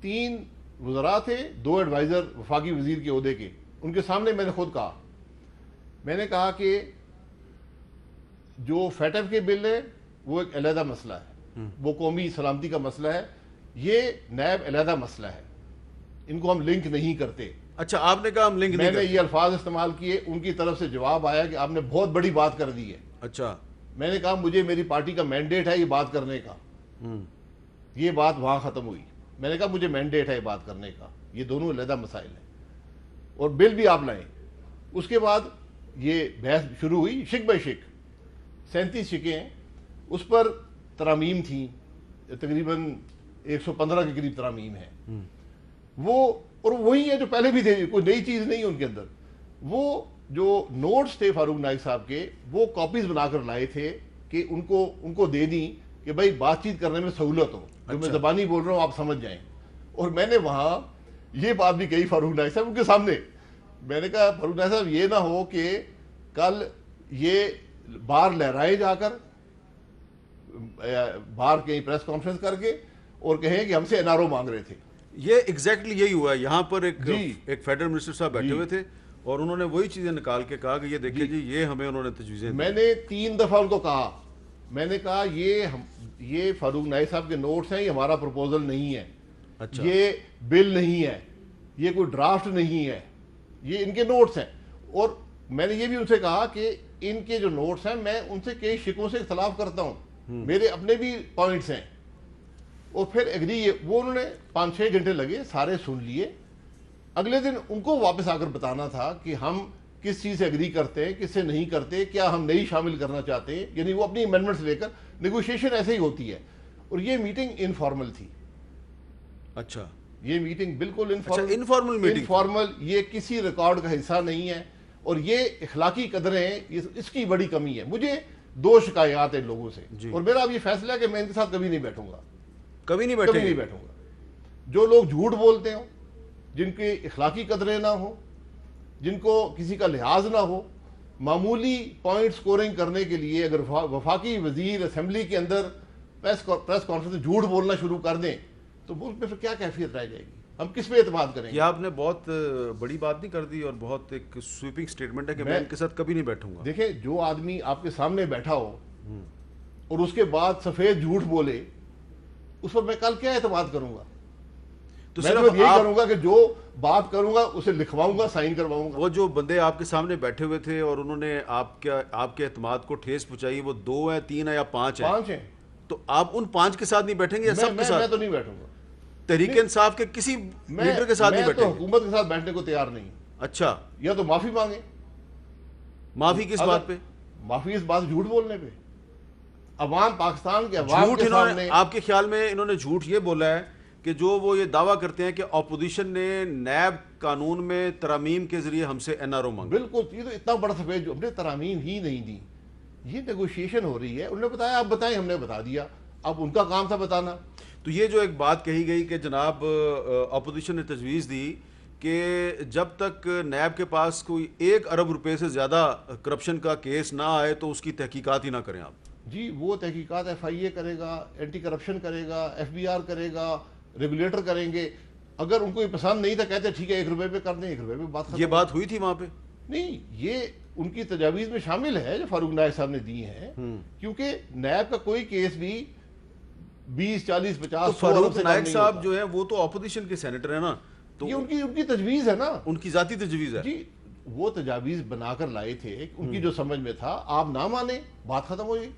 3 وزراء تھے، 2 ایڈوائزر وفاقی وزیر کے عہدے کے، ان کے سامنے میں نے خود کہا، میں نے کہا کہ جو فیٹف کے بل ہے وہ ایک علیحدہ مسئلہ ہے، وہ قومی سلامتی کا مسئلہ ہے، یہ نیب علیحدہ مسئلہ ہے، ان کو ہم لنک نہیں کرتے۔ اچھا، آپ نے کہا ہم لنک نہیں میں نے کرتے؟ یہ الفاظ استعمال کیے، ان کی طرف سے جواب آیا کہ آپ نے بہت بڑی بات کر دی ہے۔ اچھا، میں نے کہا مجھے میری پارٹی کا مینڈیٹ ہے یہ بات کرنے کا، یہ بات وہاں ختم ہوئی۔ میں نے کہا مجھے مینڈیٹ ہے یہ بات کرنے کا، یہ دونوں علیحدہ مسائل ہیں اور بل بھی آپ لائیں۔ اس کے بعد یہ بحث شروع ہوئی، شک بائی شک 37 شکیں ہیں، اس پر ترامیم تھیں، تقریباً 115 کے قریب ترامیم ہیں، وہ اور وہی ہے جو پہلے بھی تھے، کوئی نئی چیز نہیں ان کے اندر۔ وہ جو نوٹس تھے فاروق نائک صاحب کے، وہ کاپیز بنا کر لائے تھے کہ ان کو دے دیں کہ بھائی بات چیت کرنے میں سہولت ہو، جو میں زبانی بول رہا ہوں آپ سمجھ جائیں۔ اور میں نے وہاں یہ بات بھی کہی فاروق نائک صاحب ان کے سامنے، میں نے کہا فاروق نائک صاحب یہ نہ ہو کہ کل یہ باہر لہرائے جا کر، باہر کہیں پریس کانفرنس کر کے اور کہیں کہ ہم سے NRO مانگ رہے تھے۔ یہ ایگزیکٹلی یہی ہوا ہے۔ یہاں پر ایک فیڈرل منسٹر صاحب بیٹھے ہوئے تھے اور انہوں نے وہی چیزیں نکال کے کہا کہ یہ دیکھیں جی یہ ہمیں انہوں نے تجویزیں دی۔ میں نے 3 دفعہ ان کو کہا، میں نے کہا یہ فاروق نائک صاحب کے نوٹس ہیں، یہ ہمارا پروپوزل نہیں ہے، یہ بل نہیں ہے، یہ کوئی ڈرافٹ نہیں ہے، یہ ان کے نوٹس ہیں۔ اور میں نے یہ بھی ان سے کہا کہ ان کے جو نوٹس ہیں میں ان سے کئی شکوں سے اختلاف کرتا ہوں، میرے اپنے بھی پوائنٹس ہیں۔ اور پھر ایگری، وہ انہوں نے 5-6 گھنٹے لگے، سارے سن لیے۔ اگلے دن ان کو واپس آ کر بتانا تھا کہ ہم کس چیز سے ایگری کرتے ہیں، کس سے نہیں کرتے، کیا ہم نئی شامل کرنا چاہتے ہیں، یعنی وہ اپنی امینڈمنٹس لے کر نیگوشیشن ایسے ہی ہوتی ہے۔ اور یہ میٹنگ انفارمل تھی۔ اچھا، یہ میٹنگ بالکل انفارمل میٹنگ، انفارمل، یہ کسی ریکارڈ کا حصہ نہیں ہے، اور یہ اخلاقی قدریں، اس کی بڑی کمی ہے۔ مجھے 2 شکایات ہیں لوگوں سے، اور میرا اب یہ فیصلہ ہے کہ میں ان کے ساتھ کبھی نہیں بیٹھوں گا، کبھی نہیں بیٹھوں گا۔ جو لوگ جھوٹ بولتے ہوں، جن کی اخلاقی قدریں نہ ہوں، جن کو کسی کا لحاظ نہ ہو، معمولی پوائنٹ سکورنگ کرنے کے لیے اگر وفاقی وزیر اسمبلی کے اندر پریس کانفرنس میں جھوٹ بولنا شروع کر دیں تو ملک میں پھر کیا کیفیت رہ جائے گی؟ ہم کس پہ اعتماد کریں گے؟ یہ آپ نے بہت بڑی بات نہیں کر دی اور بہت ایک سویپنگ سٹیٹمنٹ ہے کہ میں ان کے ساتھ کبھی نہیں بیٹھوں گا۔ دیکھیں، جو آدمی آپ کے سامنے بیٹھا ہو اور اس کے بعد سفید جھوٹ بولے، اس پر میں کل کیا اعتماد کروں گا؟ تو میں صرف یہی کروں گا کہ جو بات کروں گا اسے لکھواؤں گا، سائن کرواؤں گا۔ وہ جو بندے آپ کے سامنے بیٹھے ہوئے تھے اور انہوں نے آپ کے اعتماد کو ٹھیس پہنچائی، وہ 2 ہیں، 3 ہیں یا 5 ہیں؟ 5 ہیں۔ تو آپ ان 5 کے ساتھ نہیں بیٹھیں گے یا سب کے ساتھ؟ میں تو نہیں بیٹھوں گا، تحریک انصاف کے کسی لیڈر کے ساتھ نہیں میں تو بیٹھے؟ حکومت کے ساتھ بیٹھنے کو تیار نہیں. اچھا، یا تو معافی مانگیں. معافی کس بات پہ؟ معافی اس بات جھوٹ بولنے پہ. عوام پاکستان کے عوام جھوٹ کے انہوں نے، سامنے آپ کے خیال میں انہوں نے جھوٹ یہ بولا ہے کہ جو وہ یہ دعویٰ کرتے ہیں کہ اپوزیشن نے نیب قانون میں ترامیم کے ذریعے ہم سے این آر او مانگا. بالکل، یہ تو اتنا بڑا سفید جو ہم نے ترامیم ہی نہیں دی. یہ نیگوشیشن ہو رہی ہے. انہوں نے بتایا آپ بتائیں، ہم نے بتا دیا. اب ان کا کام تھا بتانا. تو یہ جو ایک بات کہی گئی کہ جناب اپوزیشن نے تجویز دی کہ جب تک نیب کے پاس کوئی 1 ارب روپے سے زیادہ کرپشن کا کیس نہ آئے تو اس کی تحقیقات ہی نہ کریں آپ. جی وہ تحقیقات ایف آئی اے کرے گا، اینٹی کرپشن کرے گا، ایف بی آر کرے گا، ریگولیٹر کریں گے. اگر ان کو یہ پسند نہیں تھا کہتے ٹھیک ہے 1 روپے پہ کر دیں، 1 روپے پہ بات ختم. یہ بات ہوئی تھی وہاں پہ؟ نہیں، یہ ان کی تجاویز میں شامل ہے جو فاروق نائک صاحب نے دی ہیں. کیونکہ نیب کا کوئی کیس بھی 20 40 50 تو فاروق نائک صاحب جو ہیں وہ تو اپوزیشن کے سینیٹر ہیں نا، تو یہ ان کی تجویز ہے نا. ان کی ذاتی تجویز ہے. جی وہ تجاویز بنا کر لائے تھے، ان کی جو سمجھ میں تھا. آپ نہ مانیں، بات ختم ہو گئی.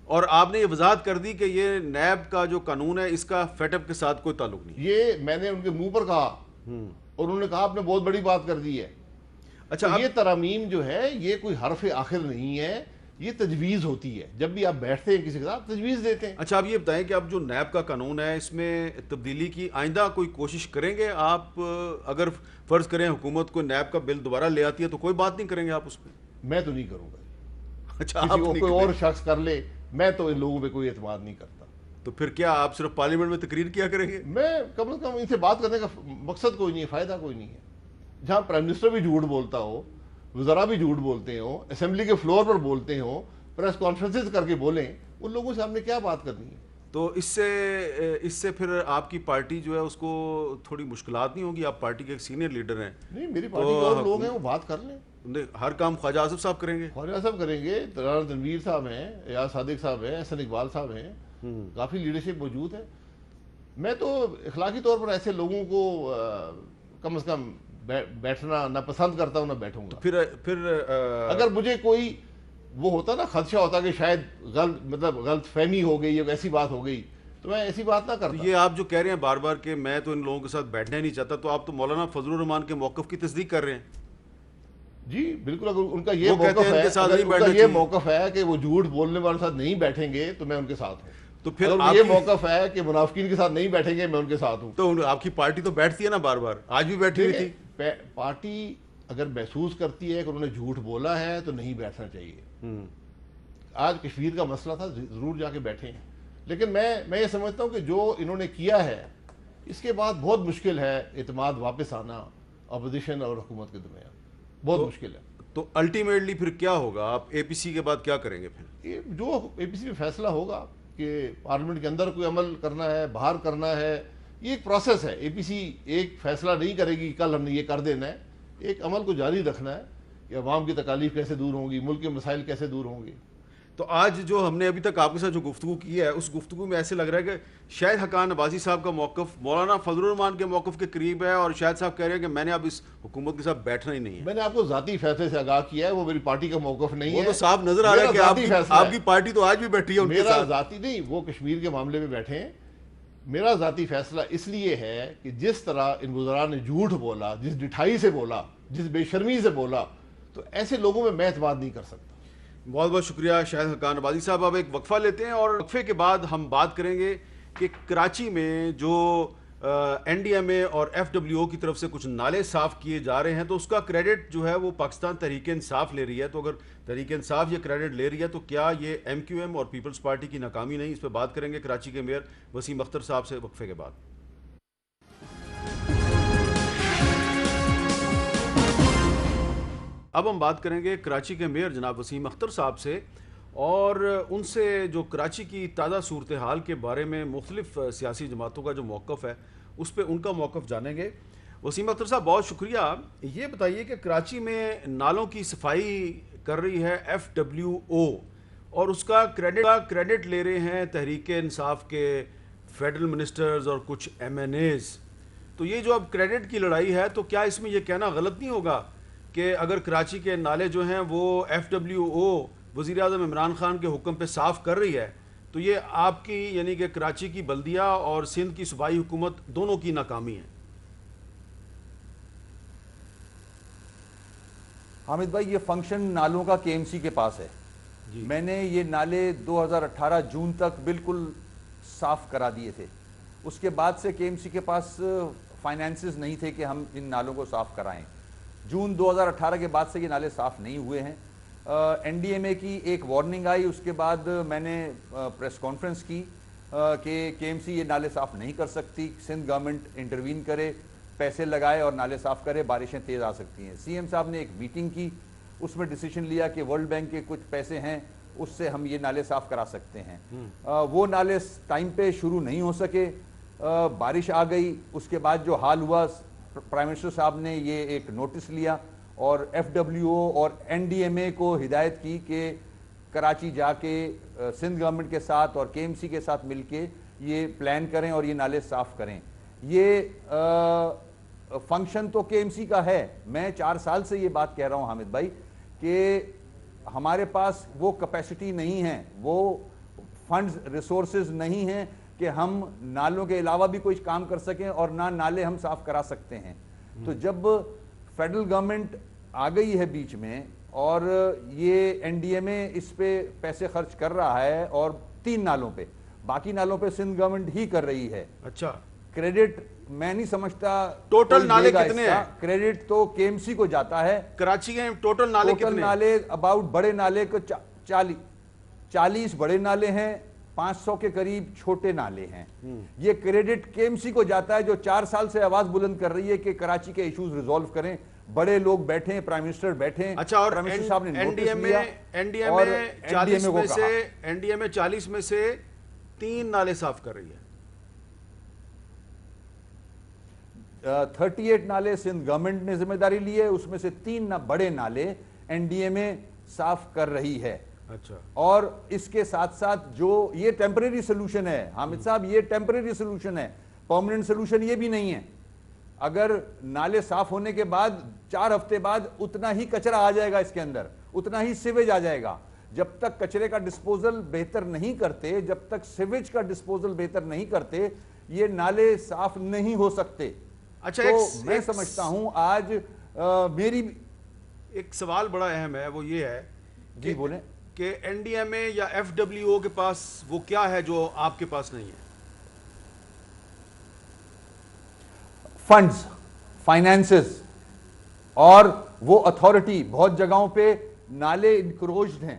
اور آپ نے یہ وضاحت کر دی کہ یہ نیب کا جو قانون ہے اس کا فیٹ اپ کے ساتھ کوئی تعلق نہیں. یہ میں نے ان کے منہ پر کہا اور انہوں نے کہا آپ نے بہت بڑی بات کر دی ہے. اچھا، یہ ترامیم جو ہے یہ کوئی حرف آخر نہیں ہے، یہ تجویز ہوتی ہے. جب بھی آپ بیٹھتے ہیں کسی کے ساتھ تجویز دیتے ہیں. اچھا، آپ یہ بتائیں کہ اب جو نیب کا قانون ہے اس میں تبدیلی کی آئندہ کوئی کوشش کریں گے آپ؟ اگر فرض کریں حکومت کو نیب کا بل دوبارہ لے آتی ہے تو کوئی بات نہیں کریں گے آپ اس پہ؟ میں تو نہیں کروں گا. اچھا، کسی کو کوئی اور شخص کر لے، میں تو ان لوگوں پہ کوئی اعتماد نہیں کرتا. تو پھر کیا آپ صرف پارلیمنٹ میں تقریر کیا کریں گے؟ میں کم از کم ان سے بات کرنے کا مقصد کوئی نہیں ہے، فائدہ کوئی نہیں ہے. جہاں پرائم منسٹر بھی جھوٹ بولتا ہو، وزراء بھی جھوٹ بولتے ہوں، اسمبلی کے فلور پر بولتے ہوں، پریس کانفرنسز کر کے بولیں، ان لوگوں سے ہم نے کیا بات کرنی ہے؟ تو اس سے پھر آپ کی پارٹی جو ہے اس کو تھوڑی مشکلات نہیں ہوگی؟ آپ پارٹی کے ایک سینئر لیڈر ہیں. نہیں، میری پارٹی کے اور لوگ ہیں، وہ بات کر لیں. ہر کام خواجہ آصف صاحب کریں گے؟ خواجہ صاحب کریں گے، رانا تنویر صاحب ہیں، ایاز صادق صاحب ہیں، احسن اقبال صاحب ہیں. کافی لیڈرشپ موجود ہے. میں تو اخلاقی طور پر ایسے لوگوں کو کم از کم بیٹھنا نہ پسند کرتا ہوں، نہ بیٹھوں گا. پھر اگر مجھے کوئی وہ ہوتا نا خدشہ ہوتا کہ شاید غلط فہمی ہو گئی یا ایسی بات ہو گئی تو میں ایسی بات نہ کرتا. یہ آپ جو کہہ رہے ہیں بار بار کہ میں تو ان لوگوں کے ساتھ بیٹھنا ہی نہیں چاہتا، تو آپ تو مولانا فضل الرحمان کے موقف کی تصدیق کر رہے ہیں. جی بالکل. اگر ان کا یہ موقف ہے کہ وہ جھوٹ بولنے والے ساتھ نہیں بیٹھیں گے تو میں ان کے ساتھ ہوں. تو پھر یہ موقف ہے کہ منافقین کے ساتھ نہیں بیٹھیں گے، میں ان کے ساتھ ہوں. تو آپ کی پارٹی تو بیٹھتی ہے نا بار بار، آج بھی بیٹھی ہوئی تھی. پارٹی اگر محسوس کرتی ہے کہ انہوں نے جھوٹ بولا ہے تو نہیں بیٹھنا چاہیے. آج کشمیر کا مسئلہ تھا، ضرور جا کے بیٹھے ہیں. لیکن میں یہ سمجھتا ہوں کہ جو انہوں نے کیا ہے اس کے بعد بہت مشکل ہے اعتماد واپس آنا اپوزیشن اور حکومت کے درمیان. بہت مشکل ہے. تو الٹیمیٹلی پھر کیا ہوگا؟ آپ اے پی سی کے بعد کیا کریں گے پھر؟ جو اے پی سی میں فیصلہ ہوگا کہ پارلیمنٹ کے اندر کوئی عمل کرنا ہے، باہر کرنا ہے، یہ ایک پروسیس ہے. اے پی سی ایک فیصلہ نہیں کرے گی کل ہم نے یہ کر دینا ہے. ایک عمل کو جاری رکھنا ہے کہ عوام کی تکالیف کیسے دور ہوں گی، ملک کے مسائل کیسے دور ہوں گے. تو آج جو ہم نے ابھی تک آپ کے ساتھ جو گفتگو کی ہے اس گفتگو میں ایسے لگ رہا ہے کہ شاید حقان عباسی صاحب کا موقف مولانا فضل الرحمان کے موقف کے قریب ہے، اور شاید صاحب کہہ رہے ہیں کہ میں نے اب اس حکومت کے ساتھ بیٹھنا ہی نہیں ہے. میں نے آپ کو ذاتی فیصلے سے آگاہ کیا ہے، وہ میری پارٹی کا موقف نہیں ہے. وہ تو صاحب نظر آ رہا ہے کہ آپ کی پارٹی تو آج بھی بیٹھی ہے ان کے ساتھ. میرا ذاتی نہیں، وہ کشمیر کے معاملے میں بیٹھے ہیں. میرا ذاتی فیصلہ اس لیے ہے کہ جس طرح ان وزراء نے جھوٹ بولا، جس ڈٹھائی سے بولا، جس بے شرمی سے بولا، تو ایسے لوگوں میں اعتماد نہیں کر سکتا. بہت بہت شکریہ شاہد حقان عباسی صاحب. اب ایک وقفہ لیتے ہیں اور وقفے کے بعد ہم بات کریں گے کہ کراچی میں جو این ڈی ایم اے اور ایف ڈبلیو او کی طرف سے کچھ نالے صاف کیے جا رہے ہیں تو اس کا کریڈٹ جو ہے وہ پاکستان تحریک انصاف لے رہی ہے. تو اگر تحریک انصاف یہ کریڈٹ لے رہی ہے تو کیا یہ ایم کیو ایم اور پیپلز پارٹی کی ناکامی نہیں؟ اس پہ بات کریں گے کراچی کے میئر وسیم اختر صاحب سے وقفے کے بعد. اب ہم بات کریں گے کراچی کے میئر جناب وسیم اختر صاحب سے اور ان سے جو کراچی کی تازہ صورتحال کے بارے میں مختلف سیاسی جماعتوں کا جو موقف ہے اس پہ ان کا موقف جانیں گے. وسیم اختر صاحب بہت شکریہ. یہ بتائیے کہ کراچی میں نالوں کی صفائی کر رہی ہے ایف ڈبلیو او اور اس کا کریڈٹ لے رہے ہیں تحریک انصاف کے فیڈرل منسٹرز اور کچھ ایم این ایز. تو یہ جو اب کریڈٹ کی لڑائی ہے تو کیا اس میں یہ کہنا غلط نہیں ہوگا کہ اگر کراچی کے نالے جو ہیں وہ ایف ڈبلیو او وزیر اعظم عمران خان کے حکم پہ صاف کر رہی ہے تو تو یہ آپ کی یعنی کہ کراچی کی بلدیہ اور سندھ کی صوبائی حکومت دونوں کی ناکامی ہے. حامد بھائی یہ فنکشن نالوں کا کے ایم سی کے پاس ہے. میں نے یہ نالے 2018 جون تک بالکل صاف کرا دیے تھے. اس کے بعد سے کے ایم سی کے پاس فائنینسز نہیں تھے کہ ہم ان نالوں کو صاف کرائیں. جون 2018 کے بعد سے یہ نالے صاف نہیں ہوئے ہیں. این ڈی ایم اے کی ایک وارننگ آئی, اس کے بعد میں نے پریس کانفرنس کی کہ کے ایم سی یہ نالے صاف نہیں کر سکتی, سندھ گورنمنٹ انٹروین کرے, پیسے لگائے اور نالے صاف کرے, بارشیں تیز آ سکتی ہیں. سی ایم صاحب نے ایک میٹنگ کی, اس میں ڈیسیشن لیا کہ ورلڈ بینک کے کچھ پیسے ہیں اس سے ہم یہ نالے صاف کرا سکتے ہیں. وہ نالے ٹائم پہ شروع نہیں ہو سکے, بارش آ گئی. اس کے بعد جو حال ہوا, پرائم منسٹر صاحب نے یہ ایک نوٹس لیا اور ایف ڈبلیو او اور این ڈی ایم اے کو ہدایت کی کہ کراچی جا کے سندھ گورنمنٹ کے ساتھ اور کے ایم سی کے ساتھ مل کے یہ پلان کریں اور یہ نالے صاف کریں. یہ فنکشن تو کے ایم سی کا ہے. میں 4 سال سے یہ بات کہہ رہا ہوں حامد بھائی کہ ہمارے پاس وہ کیپیسٹی نہیں ہے, وہ فنڈز ریسورسز نہیں ہیں کہ ہم نالوں کے علاوہ بھی کوئی کام کر سکیں اور نہ نالے ہم صاف کرا سکتے ہیں. تو جب فیڈرل گورنمنٹ آ گئی ہے بیچ میں اور یہ این ڈی ایم اے اس پہ پیسے خرچ کر رہا ہے اور 3 نالوں پہ, باقی نالوں پہ سندھ گورنمنٹ ہی کر رہی ہے. اچھا, کریڈٹ میں نہیں سمجھتا ٹوٹل نالے کتنے ہیں؟ کریڈٹ تو کے ایم سی کو جاتا ہے. کراچی کے ٹوٹل نالے کتنے ہیں؟ ٹوٹل نالے اباؤٹ بڑے نالے کو 40 بڑے نالے ہیں, 500 کے قریب چھوٹے نالے ہیں. یہ کریڈٹ کے ایم سی کو جاتا ہے جو 4 سال سے آواز بلند کر رہی ہے کہ کراچی کے ایشوز ریزالو کریں. بڑے لوگ بیٹھے ہیں, پرائم منسٹر بیٹھے ہیں. اچھا, اور پرائم منسٹر صاحب نے این ڈی نوٹس ایم لیا اے اور 40 میں سے 3 نالے صاف کر رہی ہے. 38 نالے سندھ گورنمنٹ نے ذمہ داری لی ہے, اس میں سے 3 بڑے نالے این ڈی ایم اے صاف کر رہی ہے. اچھا, اور اس کے ساتھ ساتھ جو یہ ٹیمپریری سلوشن ہے حامد صاحب, یہ ٹیمپریری سلوشن ہے, پرماننٹ سلوشن یہ بھی نہیں ہے. اگر نالے صاف ہونے کے بعد 4 ہفتے بعد اتنا ہی کچرا آ جائے گا اس کے اندر, اتنا ہی سیویج آ جائے گا. جب تک کچرے کا ڈسپوزل بہتر نہیں کرتے, جب تک سیویج کا ڈسپوزل بہتر نہیں کرتے, یہ نالے صاف نہیں ہو سکتے. اچھا, تو میں سمجھتا ہوں آج میری ایک سوال بڑا اہم ہے, وہ یہ ہے جی بولیں کہ این ڈی ایم اے یا ایف ڈبلیو او کے پاس وہ کیا ہے جو آپ کے پاس نہیں ہے؟ فنڈز, فائنینسز اور وہ اتھارٹی. بہت جگہوں پہ نالے انکروچڈ ہیں,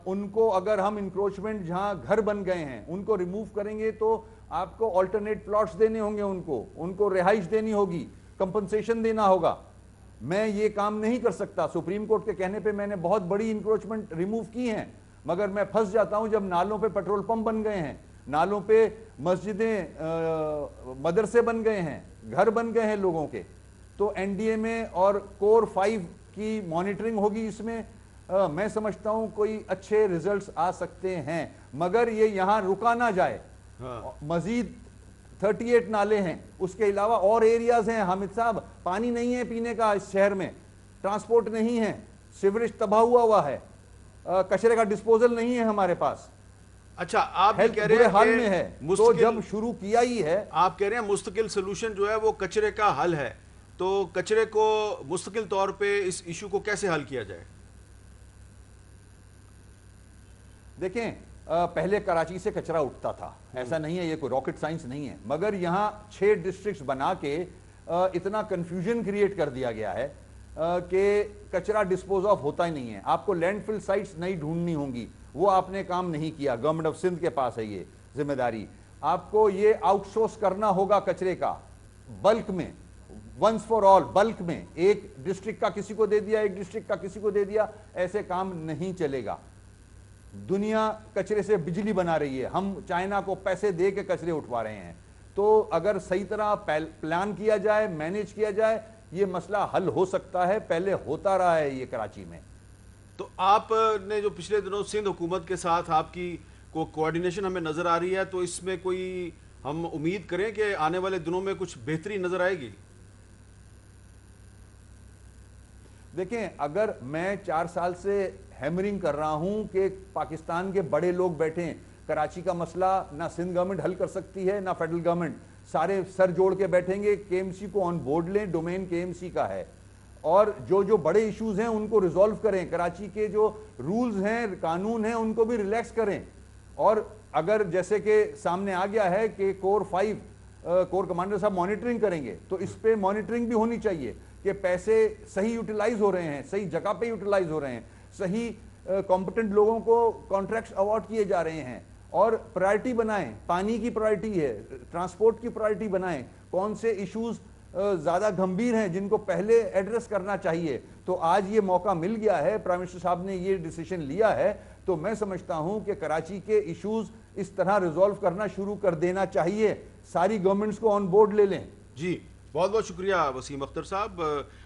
ان کو اگر ہم انکروچمنٹ جہاں گھر بن گئے ہیں ان کو ریموو کریں گے تو آپ کو آلٹرنیٹ پلاٹس دینے ہوں گے, ان کو رہائش دینی ہوگی, کمپنسیشن دینا ہوگا. میں یہ کام نہیں کر سکتا. سپریم کورٹ کے کہنے پہ میں نے بہت بڑی انکروچمنٹ ریموو کی ہیں, مگر میں پھنس جاتا ہوں جب نالوں پہ پیٹرول پمپ بن گئے ہیں, نالوں پہ مسجدیں, مدرسے بن گئے ہیں, گھر بن گئے ہیں لوگوں کے. تو این ڈی ایم اے اور کور 5 کی مانیٹرنگ ہوگی, اس میں میں سمجھتا ہوں کوئی اچھے ریزلٹس آ سکتے ہیں, مگر یہ یہاں رکا نہ جائے. مزید 38 نالے ہیں, اس کے علاوہ اور ایریاز ہیں حامد صاحب. پانی نہیں ہے پینے کا اس شہر میں, ٹرانسپورٹ نہیں ہے, سیوریج تباہ ہوا ہے, کچرے کا ڈسپوزل نہیں ہے ہمارے پاس. اچھا, آپ کہہ رہے برے ہیں حال میں ہے. تو جب شروع کیا ہی ہے, آپ کہہ رہے ہیں مستقل سلوشن جو ہے وہ کچرے کا حل ہے, تو کچرے کو مستقل طور پہ اس ایشو کو کیسے حل کیا جائے؟ دیکھیں پہلے کراچی سے کچرا اٹھتا تھا, ایسا نہیں ہے, یہ کوئی راکٹ سائنس نہیں ہے, مگر یہاں 6 ڈسٹرکٹس بنا کے اتنا کنفیوژن کریٹ کر دیا گیا ہے کہ کچرا ڈسپوز آف ہوتا ہی نہیں ہے. آپ کو لینڈ فل سائٹس نہیں ڈھونڈنی ہوں گی, وہ آپ نے کام نہیں کیا. گورنمنٹ آف سندھ کے پاس ہے یہ ذمہ داری. آپ کو یہ آؤٹ سورس کرنا ہوگا کچرے کا, بلک میں, ونس فار آل, بلک میں. ایک ڈسٹرکٹ کا کسی کو دے دیا, ایک ڈسٹرکٹ کا کسی کو دے دیا, ایسے کام نہیں چلے گا. دنیا کچرے سے بجلی بنا رہی ہے, ہم چائنا کو پیسے دے کے کچرے اٹھوا رہے ہیں. تو اگر صحیح طرح پلان کیا جائے, مینیج کیا جائے, یہ مسئلہ حل ہو سکتا ہے. پہلے ہوتا رہا ہے یہ کراچی میں. تو آپ نے جو پچھلے دنوں سندھ حکومت کے ساتھ آپ کی کوآرڈینیشن ہمیں نظر آ رہی ہے, تو اس میں کوئی ہم امید کریں کہ آنے والے دنوں میں کچھ بہتری نظر آئے گی؟ دیکھیں, اگر میں 4 سال سے ہیمرنگ کر رہا ہوں کہ پاکستان کے بڑے لوگ بیٹھے ہیں. کراچی کا مسئلہ نہ سندھ گورنمنٹ حل کر سکتی ہے نہ فیڈرل گورنمنٹ. سارے سر جوڑ کے بیٹھیں گے, کے ایم سی کو آن بورڈ لیں, ڈومین کے ایم سی کا ہے, اور جو بڑے ایشوز ہیں ان کو ریزولو کریں. کراچی کے جو رولز ہیں, قانون ہیں, ان کو بھی ریلیکس کریں. اور اگر جیسے کہ سامنے آ گیا ہے کہ کور 5 کور کمانڈر صاحب مانیٹرنگ کریں گے, تو اس پہ مانیٹرنگ بھی ہونی چاہیے کہ پیسے صحیح یوٹیلائز ہو رہے ہیں, صحیح جگہ پہ یوٹیلائز ہو رہے ہیں, صحیح کمپٹنٹ لوگوں کو کانٹریکٹس اوارڈ کیے جا رہے ہیں. اور پرائرٹی بنائیں, پانی کی پرائرٹی ہے, ٹرانسپورٹ کی پرائرٹی بنائیں, کون سے ایشوز زیادہ گھمبیر ہیں جن کو پہلے ایڈریس کرنا چاہیے. تو آج یہ موقع مل گیا ہے, پرائم منسٹر صاحب نے یہ ڈیسیشن لیا ہے, تو میں سمجھتا ہوں کہ کراچی کے ایشوز اس طرح ریزولو کرنا شروع کر دینا چاہیے. ساری گورنمنٹس کو آن بورڈ لے لیں. جی بہت بہت شکریہ وسیم اختر صاحب.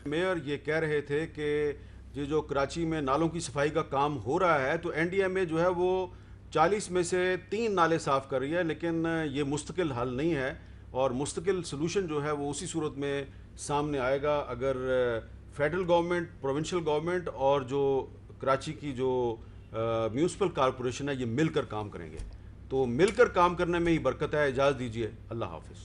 میئر یہ کہہ رہے تھے کہ یہ جو کراچی میں نالوں کی صفائی کا کام ہو رہا ہے, تو این ڈی ایم اے جو ہے وہ 40 میں سے 3 نالے صاف کر رہی ہے, لیکن یہ مستقل حل نہیں ہے, اور مستقل سلوشن جو ہے وہ اسی صورت میں سامنے آئے گا اگر فیڈرل گورنمنٹ, پروونشل گورنمنٹ اور جو کراچی کی جو میونسپل کارپوریشن ہے یہ مل کر کام کریں گے. تو مل کر کام کرنے میں ہی برکت ہے. اجازت دیجیے, اللہ حافظ.